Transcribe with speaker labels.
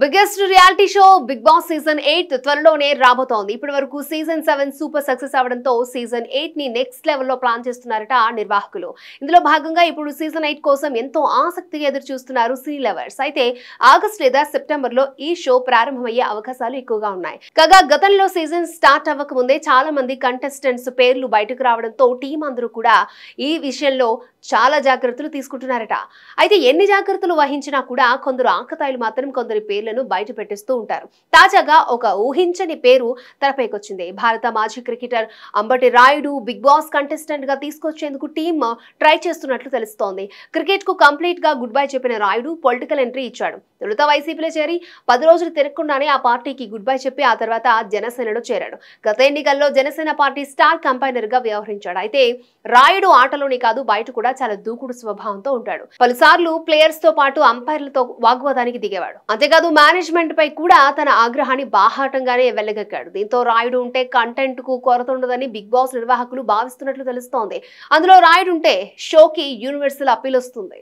Speaker 1: Biggest reality show Big Boss season 8 త్వరలోనే రాబోతోంది. ఇప్పటి వరకు సీజన్ 7 సూపర్ సక్సెస్ అవడంతో సీజన్ 8 ని నెక్స్ట్ లెవెల్లో ప్లాన్ చేస్తున్నారట నిర్వాహకులు. ఇందులో భాగంగా ఇప్పుడు సీజన్ 8 కోసం ఎంతో ఆసక్తిగా ఎదురు చూస్తున్నారు సినీ లవర్స్. అయితే ఆగస్ట్ లేదా సెప్టెంబర్ లో ఈ షో ప్రారంభమయ్యే అవకాశాలు ఎక్కువగా ఉన్నాయి. కాగా గతంలో సీజన్ స్టార్ట్ అవ్వక ముందే చాలా మంది కంటెస్టెంట్స్ పేర్లు బయటకు రావడంతో టీం అందరూ కూడా ఈ విషయంలో చాలా జాగ్రత్తలు తీసుకుంటున్నారట. అయితే ఎన్ని జాగ్రత్తలు వహించినా కూడా కొందరు ఆకతాయిలు మాత్రం కొందరి పేర్లను బయట పెట్టేస్తూ ఉంటారు. తాజాగా ఒక ఊహించని పేరు తెరపైకొచ్చింది. భారత మాజీ cricketer Ambati Rayudu Big Boss contestant గా తీసుకొచ్చేందుకు టీమ్ ట్రై చేస్తున్నట్లు తెలుస్తోంది. క్రికెట్ కు కంప్లీట్ గా గుడ్ బై చెప్పిన రాయుడు పొలిటికల్ ఎంట్రీ ఇచ్చాడు. తొలుత వైసీపీలో చేరి 10 రోజులు తిరగకుండానే ఆ పార్టీకి గుడ్ బై చెప్పి ఆ తర్వాత జనసేనలో చేరాడు. గత ఎన్నికల్లో జనసేన పార్టీ స్టార్ కంపైనర్ గా వ్యవహరించాడు. అయితే రాయుడు ఆటలోనే కాదు బయట కూడా చాలా దూకుడు స్వభావంతో ఉంటాడు. పలుసార్లు ప్లేయర్స్ తో పాటు అంపైర్లతో వాగ్వాదానికి దిగేవాడు. అంతేకాదు మేనేజ్మెంట్ పై కూడా తన ఆగ్రహాన్ని బాహాటంగానే వెళ్లగక్కాడు. దీంతో రాయుడు ఉంటే కంటెంట్ కు కొరత ఉండదని బిగ్ బాస్ నిర్వాహకులు భావిస్తున్నట్లు తెలుస్తోంది. అందులో రాయుడు ఉంటే షోకి యూనివర్సల్ అప్పీల్ వస్తుంది.